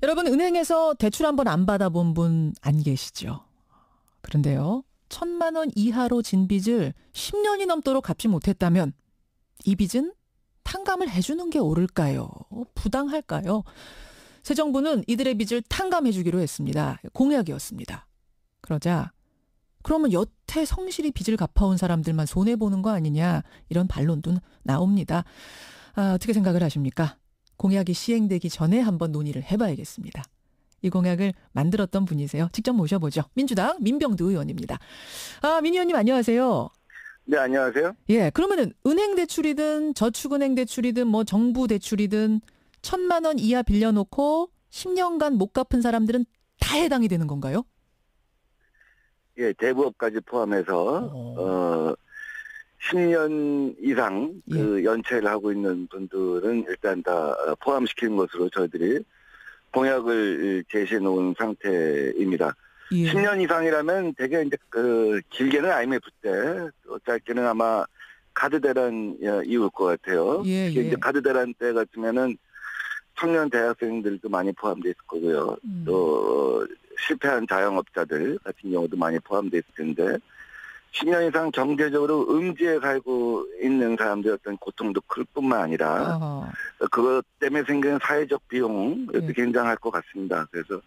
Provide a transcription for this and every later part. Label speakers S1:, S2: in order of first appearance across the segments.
S1: 여러분 은행에서 대출 한 번 안 받아본 분 안 계시죠? 그런데요. 1,000만 원 이하로 진 빚을 10년이 넘도록 갚지 못했다면 이 빚은 탕감을 해주는 게 옳을까요? 부당할까요? 새 정부는 이들의 빚을 탕감해 주기로 했습니다. 공약이었습니다. 그러자 그러면 여태 성실히 빚을 갚아온 사람들만 손해보는 거 아니냐 이런 반론도 나옵니다. 어떻게 생각을 하십니까? 공약이 시행되기 전에 한번 논의를 해봐야겠습니다. 이 공약을 만들었던 분이세요. 직접 모셔보죠. 민주당 민병두 의원입니다. 민 의원님 안녕하세요.
S2: 네, 안녕하세요.
S1: 예, 그러면은 은행 대출이든 저축은행 대출이든 뭐 정부 대출이든 1,000만 원 이하 빌려놓고 10년간 못 갚은 사람들은 다 해당이 되는 건가요?
S2: 예, 대부업까지 포함해서 10년 이상 그 연체를 하고 있는 분들은 일단 다 포함시키는 것으로 저희들이 공약을 제시해 놓은 상태입니다.
S1: 예.
S2: 10년 이상이라면 되게 이제 길게는 IMF 때, 또 짧게는 아마 카드 대란 이후일 것 같아요.
S1: 예, 예.
S2: 이제 카드 대란 때 같으면은 청년 대학생들도 많이 포함되어 있을 거고요. 또 실패한 자영업자들 같은 경우도 많이 포함되어 있을 텐데 10년 이상 경제적으로 음지에 살고 있는 사람들의 어떤 고통도 클 뿐만 아니라 그것 때문에 생기는 사회적 비용 이것도 굉장할 것 같습니다. 그래서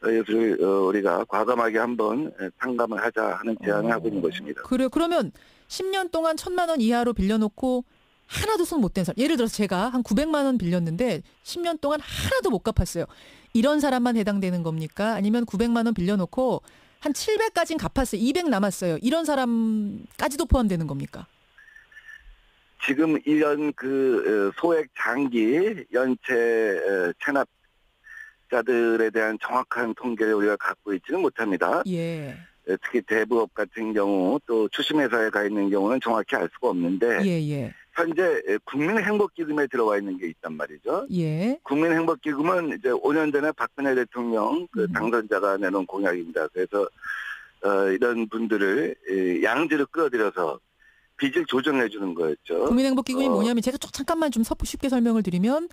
S2: 이것을 우리가 과감하게 한번 탕감을 하자 하는 제안을 하고 있는 것입니다.
S1: 그래요. 그러면 10년 동안 1,000만 원 이하로 빌려놓고 하나도 손 못 댄 사람. 예를 들어서 제가 한 900만 원 빌렸는데 10년 동안 하나도 못 갚았어요. 이런 사람만 해당되는 겁니까? 아니면 900만 원 빌려놓고 한 700까지는 갚았어요. 200 남았어요. 이런 사람까지도 포함되는 겁니까?
S2: 지금 이런 소액 장기 연체 체납자들에 대한 정확한 통계를 우리가 갖고 있지는 못합니다.
S1: 예.
S2: 특히 대부업 같은 경우 또 추심회사에 가 있는 경우는 정확히 알 수가 없는데
S1: 예.
S2: 현재 국민행복기금에 들어와 있는 게 있단 말이죠.
S1: 예.
S2: 국민행복기금은 이제 5년 전에 박근혜 대통령 당선자가 내놓은 공약입니다. 그래서 이런 분들을 양지로 끌어들여서 빚을 조정해 주는 거였죠.
S1: 국민행복기금이 뭐냐면 제가 잠깐만 좀 쉽게 설명을 드리면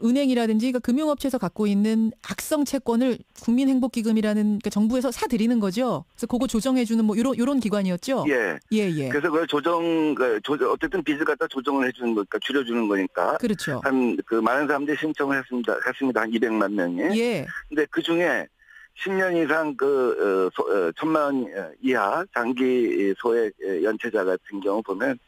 S1: 은행이라든지 그러니까 금융업체에서 갖고 있는 악성 채권을 국민행복기금이라는 그러니까 정부에서 사들이는 거죠. 그래서 그거 조정해주는 뭐 요런 기관이었죠.
S2: 예.
S1: 그래서
S2: 그걸 어쨌든 빚을 갖다 조정을 해주는 거니까 줄여주는 거니까.
S1: 그렇죠.
S2: 많은 사람들이 신청을 했습니다. 한 200만 명이.
S1: 예.
S2: 근데 그 중에 10년 이상 1,000만 원 이하 장기 소액 연체자 같은 경우 보면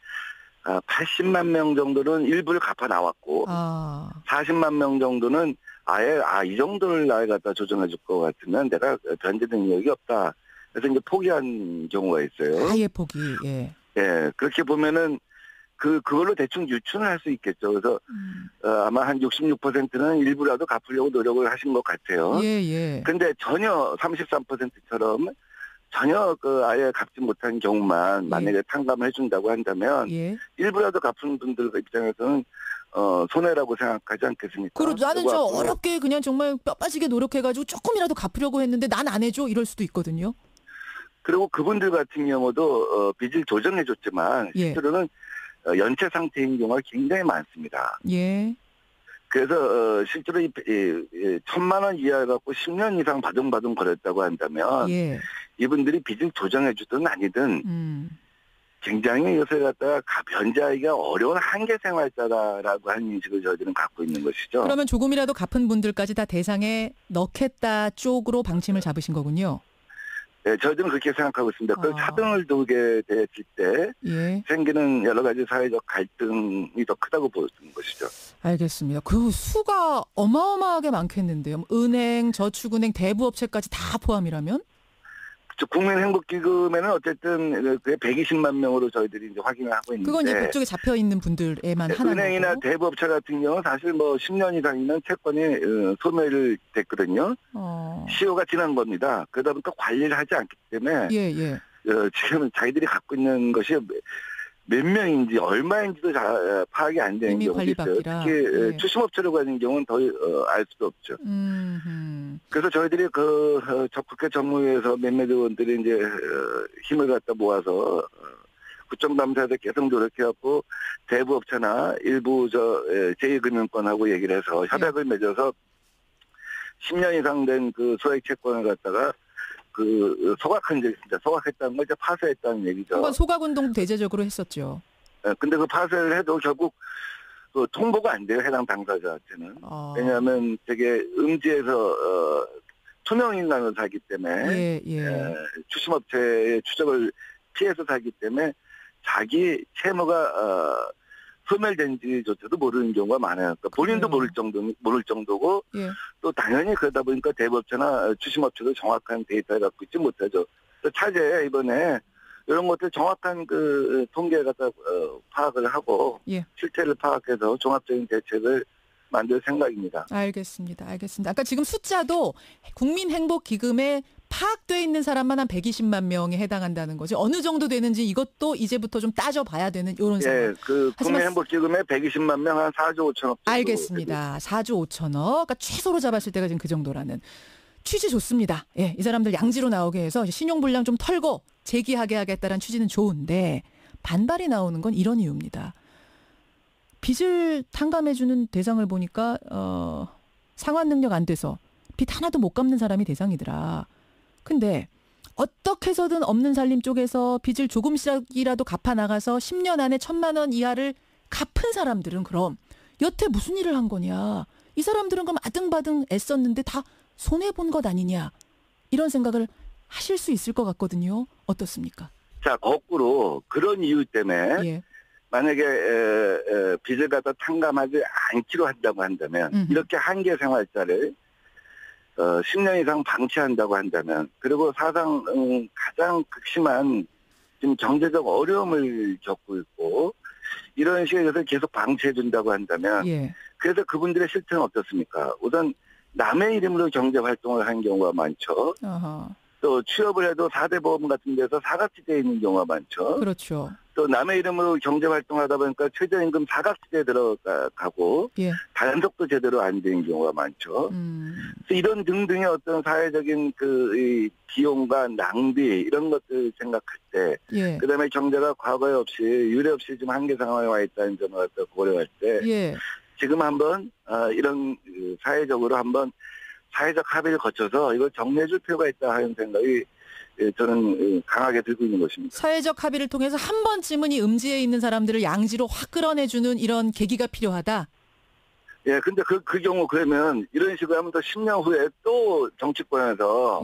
S2: 80만 명 정도는 일부를 갚아 나왔고 40만 명 정도는 아예 이 정도를 나에 갖다 조정해 줄 것 같으면 내가 변제 능력이 없다. 그래서 이제 포기한 경우가 있어요.
S1: 아예 포기. 예.
S2: 예, 그렇게 보면은 그걸로 대충 유추는 할 수 있겠죠. 그래서 아마 한 66%는 일부라도 갚으려고 노력을 하신 것 같아요.
S1: 예.
S2: 근데 전혀 33%처럼 전혀 아예 갚지 못한 경우만 만약에 탕감을 해준다고 한다면 일부라도 갚은 분들 입장에서는 손해라고 생각하지 않겠습니까?
S1: 그리고 나는 저 어렵게 그냥 정말 뼈 빠지게 노력해가지고 조금이라도 갚으려고 했는데 난 안 해줘 이럴 수도 있거든요.
S2: 그리고 그분들 같은 경우도 빚을 조정해줬지만 실제로는 연체 상태인 경우가 굉장히 많습니다.
S1: 예.
S2: 그래서 실제로 1,000만 원 이하 갖고 10년 이상 바둥바둥 거렸다고 한다면 이분들이 빚을 조정해주든 아니든 굉장히 이것을 갖다가 변제하기가 어려운 한계 생활자다라고 하는 인식을 저희들은 갖고 있는 것이죠. 그러면
S1: 조금이라도 갚은 분들까지 다 대상에 넣겠다 쪽으로 방침을 잡으신 거군요.
S2: 네, 저희들은 그렇게 생각하고 있습니다. 그 차등을 두게 됐을 때 생기는 여러 가지 사회적 갈등이 더 크다고 보는 것이죠.
S1: 알겠습니다. 그 수가 어마어마하게 많겠는데요. 은행, 저축은행, 대부업체까지 다 포함이라면?
S2: 국민행복기금에는 어쨌든 그게 120만 명으로 저희들이 이제 확인을 하고 있는데
S1: 그건 이제 그쪽에 잡혀 있는 분들에만 하는
S2: 은행이나
S1: 거고.
S2: 대부업체 같은 경우는 사실 뭐 10년 이상이면 채권이 소멸이 됐거든요. 시효가 지난 겁니다. 그러다 보니까 관리를 하지 않기 때문에 지금 자기들이 갖고 있는 것이 몇 명인지 얼마인지도 파악이 안 되는 경우도 있어요. 특히 추심업체라고 하는 경우는 더 알 수도 없죠. 그래서 저희들이 국회 정무위에서 몇몇 의원들이 이제 힘을 갖다 모아서 국정감사에서 계속 노력해갖고 대부업체나 일부 제2금융권하고 얘기를 해서 협약을 맺어서 10년 이상 된 그 소액 채권을 갖다가 그 소각한 적이 있습니다. 소각했다는 걸 이제 파쇄했다는 얘기죠.
S1: 한번 소각운동 대대적으로 했었죠.
S2: 근데 그 파쇄를 해도 결국 그 통보가 안 돼요. 해당 당사자한테는. 왜냐하면 되게 음지에서 투명인간으로 살기 때문에 추심업체의 추적을 피해서 살기 때문에 자기 채무가 소멸된지조차도 모르는 경우가 많아요. 그러니까 본인도 모를 정도고 또 당연히 그러다 보니까 대부업체나 추심업체도 정확한 데이터를 갖고 있지 못하죠. 차제에 이번에 이런 것들 정확한 그 통계를 갖다 파악을 하고 실태를 파악해서 종합적인 대책을 만들 생각입니다.
S1: 알겠습니다. 아까 지금 숫자도 국민행복기금에 파악돼 있는 사람만 한 120만 명에 해당한다는 거죠. 어느 정도 되는지 이것도 이제부터 좀 따져봐야 되는 이런 상황.
S2: 그 국민행복기금에 120만 명 한 4조 5천억 정도.
S1: 알겠습니다. 4조 5천억. 그러니까 최소로 잡았을 때가 지금 그 정도라는. 취지 좋습니다. 이 사람들 양지로 나오게 해서 신용불량 좀 털고 재기하게 하겠다는 취지는 좋은데 반발이 나오는 건 이런 이유입니다. 빚을 탕감해주는 대상을 보니까 상환 능력 안 돼서 빚 하나도 못 갚는 사람이 대상이더라. 근데 어떻게 해서든 없는 살림 쪽에서 빚을 조금씩이라도 갚아 나가서 10년 안에 1,000만 원 이하를 갚은 사람들은 그럼 여태 무슨 일을 한 거냐. 이 사람들은 그럼 아등바등 애썼는데 다 손해본 것 아니냐. 이런 생각을 하실 수 있을 것 같거든요. 어떻습니까?
S2: 자, 거꾸로 그런 이유 때문에 만약에 빚을 갖다 탕감하지 않기로 한다고 한다면 이렇게 한계 생활자를 10년 이상 방치한다고 한다면 그리고 사상 가장 극심한 지금 경제적 어려움을 겪고 있고 이런 시기에서 계속 방치해 준다고 한다면 그래서 그분들의 실태는 어떻습니까? 우선 남의 이름으로 경제활동을 하는 경우가 많죠. 또 취업을 해도 4대 보험 같은 데서 사각지대에 있는 경우가 많죠.
S1: 그렇죠.
S2: 또 남의 이름으로 경제활동하다 보니까 최저임금 사각지대에 들어가고 단속도 제대로 안 되는 경우가 많죠. 그래서 이런 등등의 어떤 사회적인 이 비용과 낭비 이런 것들 생각할 때 그다음에 경제가 과거에 없이 유례 없이 지금 한계 상황에 와 있다는 점을 고려할 때 지금 한번 이런 사회적으로 한번 사회적 합의를 거쳐서 이걸 정리해 줄 필요가 있다 하는 생각이 저는 강하게 들고 있는 것입니다.
S1: 사회적 합의를 통해서 한 번쯤은 이 음지에 있는 사람들을 양지로 확 끌어내주는 이런 계기가 필요하다?
S2: 근데 그 경우 그러면 이런 식으로 하면 또 10년 후에 또 정치권에서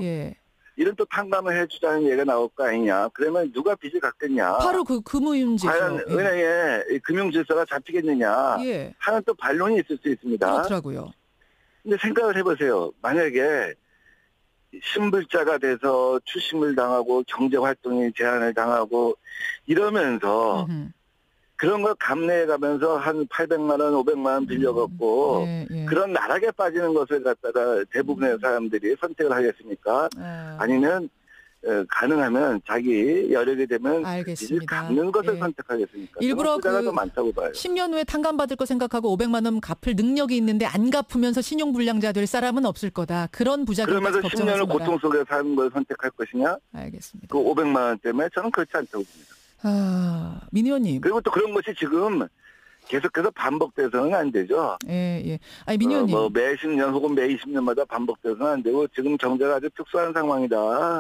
S2: 이런 또 탕감을 해주자는 얘기가 나올 거 아니냐. 그러면 누가 빚을 갚겠냐.
S1: 바로 그 문제죠.
S2: 과연 은행에 금융질서가 잡히겠느냐 하는 또 반론이 있을 수 있습니다.
S1: 그렇더라고요.
S2: 근데 생각을 해보세요. 만약에 신불자가 돼서 추심을 당하고 경제활동에 제한을 당하고 이러면서 그런 걸 감내해가면서 한 800만 원, 500만 원 빌려갖고 그런 나락에 빠지는 것을 갖다가 대부분의 사람들이 선택을 하겠습니까? 아니면 가능하면 자기 여력이 되면 빚을 갚는 것을 선택하겠습니까?
S1: 일부러
S2: 더 많다고 봐요.
S1: 10년 후에 탕감받을 거 생각하고 500만 원 갚을 능력이 있는데 안 갚으면서 신용불량자 될 사람은 없을 거다. 그런 부작용까지 걱정하지 마라.
S2: 그러면서 10년을 고통 속에 사는 걸 선택할 것이냐?
S1: 알겠습니다.
S2: 그 500만 원 때문에 저는 그렇지 않다고 봅니다.
S1: 민 의원님.
S2: 그리고 또 그런 것이 지금 계속해서 반복돼서는 안 되죠.
S1: 아니, 민 의원님.
S2: 매 10년 혹은 매 20년마다 반복돼서는 안 되고 지금 경제가 아주 특수한 상황이다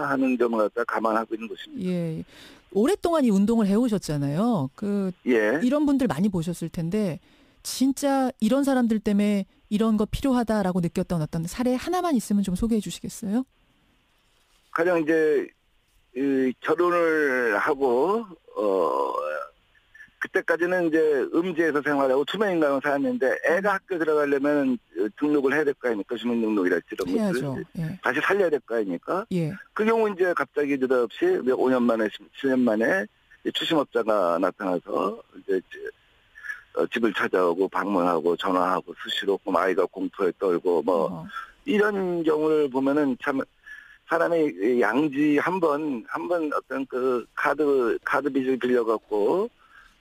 S2: 하는 점을 갖다 감안하고 있는 것입니다.
S1: 오랫동안 이 운동을 해오셨잖아요. 이런 분들 많이 보셨을 텐데 진짜 이런 사람들 때문에 이런 거 필요하다라고 느꼈던 어떤 사례 하나만 있으면 좀 소개해 주시겠어요?
S2: 가령 이제 결혼을 하고 그때까지는 이제 음지에서 생활하고 투명인간으로 살았는데 애가 학교 들어가려면 등록을 해야 될 거 아닙니까? 주민등록이랄지 이런 것들 다시 살려야 될 거 아닙니까? 그 경우 이제 갑자기 느닷없이 5년 만에 10년 만에 추심업자가 나타나서 이제 집을 찾아오고 방문하고 전화하고 수시로 아이가 공포에 떨고 이런 경우를 보면은 참 사람이 양지 한 번 어떤 그 카드 빚을 빌려갖고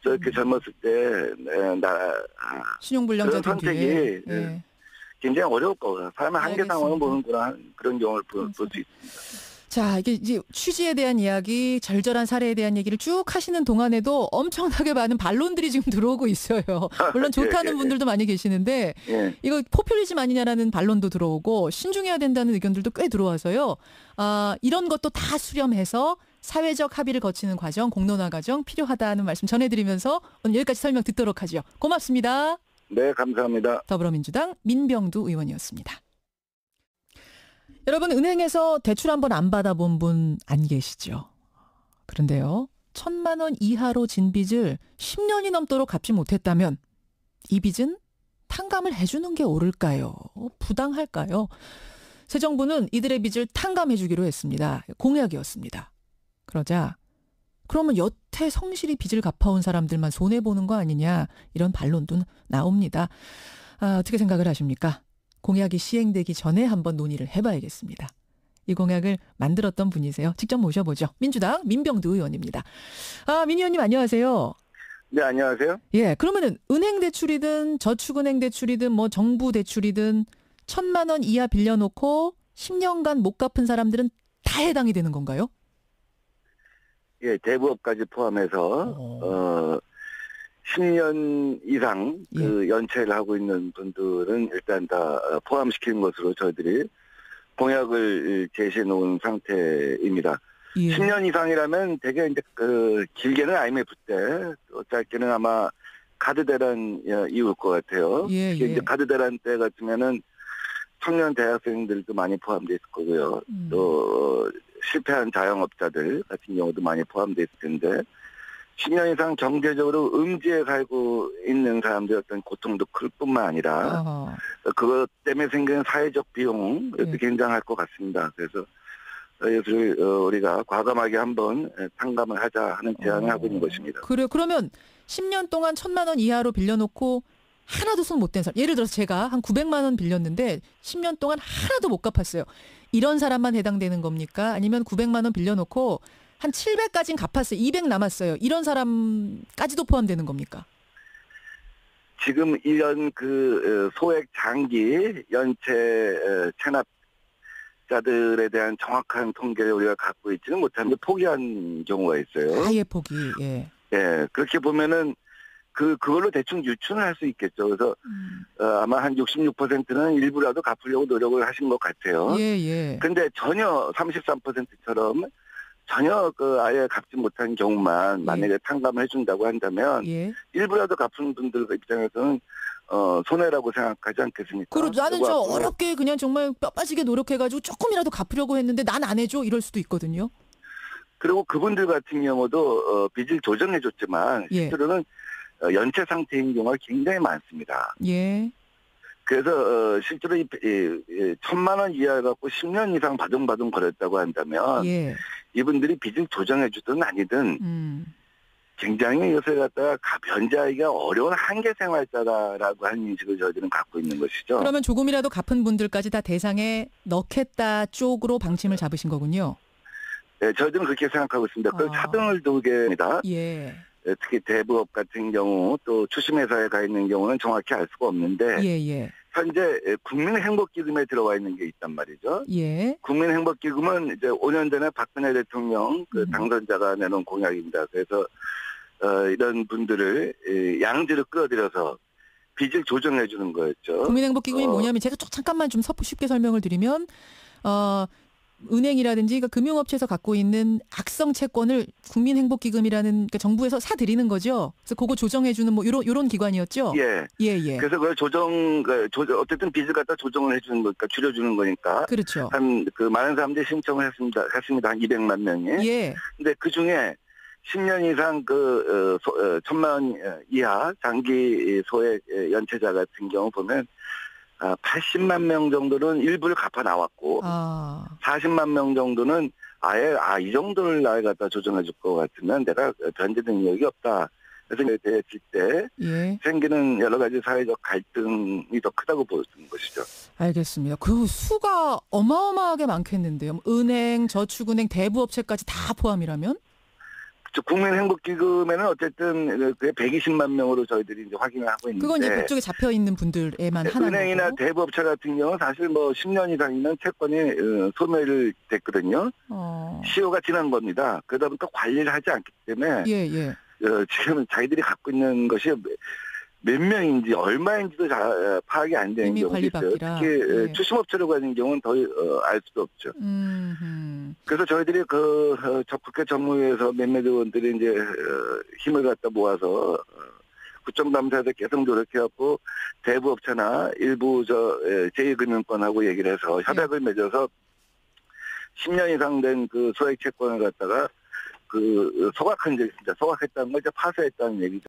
S2: 저렇게 젊었을 때
S1: 신용불량자
S2: 그런 선택이 굉장히 어려울 거고요. 사람의 한계 상황을 보는구나 그런 경우를 볼 수 있습니다.
S1: 자, 이게 이제 취지에 대한 이야기, 절절한 사례에 대한 얘기를 쭉 하시는 동안에도 엄청나게 많은 반론들이 지금 들어오고 있어요. 물론 좋다는 분들도 많이 계시는데 이거 포퓰리즘 아니냐라는 반론도 들어오고 신중해야 된다는 의견들도 꽤 들어와서요. 이런 것도 다 수렴해서 사회적 합의를 거치는 과정, 공론화 과정 필요하다는 말씀 전해드리면서 오늘 여기까지 설명 듣도록 하죠. 고맙습니다.
S2: 네, 감사합니다.
S1: 더불어민주당 민병두 의원이었습니다. 여러분, 은행에서 대출 한번 안 받아본 분 안 계시죠? 그런데요, 1,000만 원 이하로 진 빚을 10년이 넘도록 갚지 못했다면 이 빚은 탕감을 해주는 게 옳을까요? 부당할까요? 새 정부는 이들의 빚을 탕감해 주기로 했습니다. 공약이었습니다. 그러자 그러면 여태 성실히 빚을 갚아온 사람들만 손해보는 거 아니냐, 이런 반론도 나옵니다. 어떻게 생각을 하십니까? 공약이 시행되기 전에 한번 논의를 해봐야겠습니다. 이 공약을 만들었던 분이세요. 직접 모셔보죠. 민주당 민병두 의원입니다. 민 의원님 안녕하세요.
S2: 네, 안녕하세요.
S1: 예, 그러면은 은행 대출이든 저축은행 대출이든 뭐 정부 대출이든 1,000만 원 이하 빌려놓고 10년간 못 갚은 사람들은 다 해당이 되는 건가요?
S2: 예, 대부업까지 포함해서 10년 이상 그 연체를 하고 있는 분들은 일단 다 포함시키는 것으로 저희들이 공약을 제시해 놓은 상태입니다. 10년 이상이라면 되게 이제 길게는 IMF 때, 또 짧게는 아마 카드 대란 이후일 것 같아요. 이제 카드 대란 때 같으면은 청년 대학생들도 많이 포함되어 있을 거고요. 또 실패한 자영업자들 같은 경우도 많이 포함되어 있을 텐데, 10년 이상 경제적으로 음지에 살고 있는 사람들의 어떤 고통도 클 뿐만 아니라 그것 때문에 생기는 사회적 비용도 굉장할 것 같습니다. 그래서 이것을 우리가 과감하게 한번 탕감을 하자 하는 제안을 하고 있는 것입니다.
S1: 그래요. 그러면 10년 동안 1,000만 원 이하로 빌려놓고 하나도 손 못 댄 사람, 예를 들어서 제가 한 900만 원 빌렸는데 10년 동안 하나도 못 갚았어요. 이런 사람만 해당되는 겁니까? 아니면 900만 원 빌려놓고 한 700까지는 갚았어요. 200 남았어요. 이런 사람까지도 포함되는 겁니까?
S2: 지금 이런 소액 장기 연체 체납자들에 대한 정확한 통계를 우리가 갖고 있지는 못하는데 포기한 경우가 있어요.
S1: 아예 포기. 예.
S2: 예, 그렇게 보면은 그걸로 대충 유추는 할 수 있겠죠. 그래서 아마 한 66%는 일부라도 갚으려고 노력을 하신 것 같아요.
S1: 예.
S2: 근데 전혀 33%처럼 전혀 아예 갚지 못한 경우만 만약에 탕감을 해준다고 한다면 일부라도 갚은 분들 입장에서는 손해라고 생각하지 않겠습니까?
S1: 그리고 나는 저 어렵게 그냥 정말 뼈 빠지게 노력해가지고 조금이라도 갚으려고 했는데 난 안 해줘, 이럴 수도 있거든요.
S2: 그리고 그분들 같은 경우도 빚을 조정해줬지만 실제로는 연체 상태인 경우가 굉장히 많습니다. 그래서 실제로 1,000만 원 이하 갖고 10년 이상 바둥바둥 거렸다고 한다면 이분들이 빚을 조정해주든 아니든 굉장히 이것을 갖다가 변제하기가 어려운 한계 생활자다라고 하는 인식을 저희들은 갖고 있는 것이죠.
S1: 그러면 조금이라도 갚은 분들까지 다 대상에 넣겠다 쪽으로 방침을 잡으신 거군요.
S2: 네, 저희들은 그렇게 생각하고 있습니다. 그래서 차등을 두게 합니다. 특히 대부업 같은 경우 또 추심회사에 가 있는 경우는 정확히 알 수가 없는데 현재 국민행복기금에 들어와 있는 게 있단 말이죠. 국민행복기금은 이제 5년 전에 박근혜 대통령 당선자가 내놓은 공약입니다. 그래서 이런 분들을 양지로 끌어들여서 빚을 조정해 주는 거였죠.
S1: 국민행복기금이 뭐냐면 제가 잠깐만 좀 쉽게 설명을 드리면 은행이라든지 금융업체에서 갖고 있는 악성 채권을 국민행복기금이라는 정부에서 사들이는 거죠. 그래서 그거 조정해주는 뭐 이런 기관이었죠.
S2: 그래서 그걸 어쨌든 빚을 갖다 조정을 해주는 거니까 줄여주는 거니까.
S1: 그렇죠.
S2: 많은 사람들이 신청을 했습니다. 한 200만 명이. 근데 그 중에 10년 이상 1,000만 원 이하 장기 소액 연체자 같은 경우 보면 80만 명 정도는 일부를 갚아 나왔고 40만 명 정도는 아예 이 정도를 나에 갖다 조정해 줄 것 같으면 내가 변제 능력이 없다. 그래서 됐을 때 생기는 여러 가지 사회적 갈등이 더 크다고 보는 것이죠.
S1: 알겠습니다. 그 수가 어마어마하게 많겠는데요. 은행, 저축은행, 대부업체까지 다 포함이라면?
S2: 국민행복기금에는 어쨌든 그게 120만 명으로 저희들이 이제 확인을 하고 있는데.
S1: 그건 이제 그쪽에 잡혀 있는 분들에만 하나
S2: 은행이나
S1: 거고.
S2: 대부업체 같은 경우는 사실 뭐 10년 이상이면 채권이 소멸됐거든요. 시효가 지난 겁니다. 그러다 보니까 관리를 하지 않기 때문에
S1: 예, 예.
S2: 지금 자기들이 갖고 있는 것이 몇 명인지 얼마인지도 파악이 안 되는
S1: 이미
S2: 경우도 있어요.
S1: 관리받기라.
S2: 특히
S1: 예.
S2: 추심업체라고 하는 경우는 더 알 수도 없죠. 그래서 저희들이 국회 정무위에서 몇몇 의원들이 이제 힘을 갖다 모아서 국정감사에서 계속 노력해갖고 대부업체나 일부 제2금융권하고 얘기를 해서 협약을 맺어서 10년 이상 된 그 소액 채권을 갖다가 소각한 적이 있습니다. 소각했다는 걸 이제 파쇄했다는 얘기죠.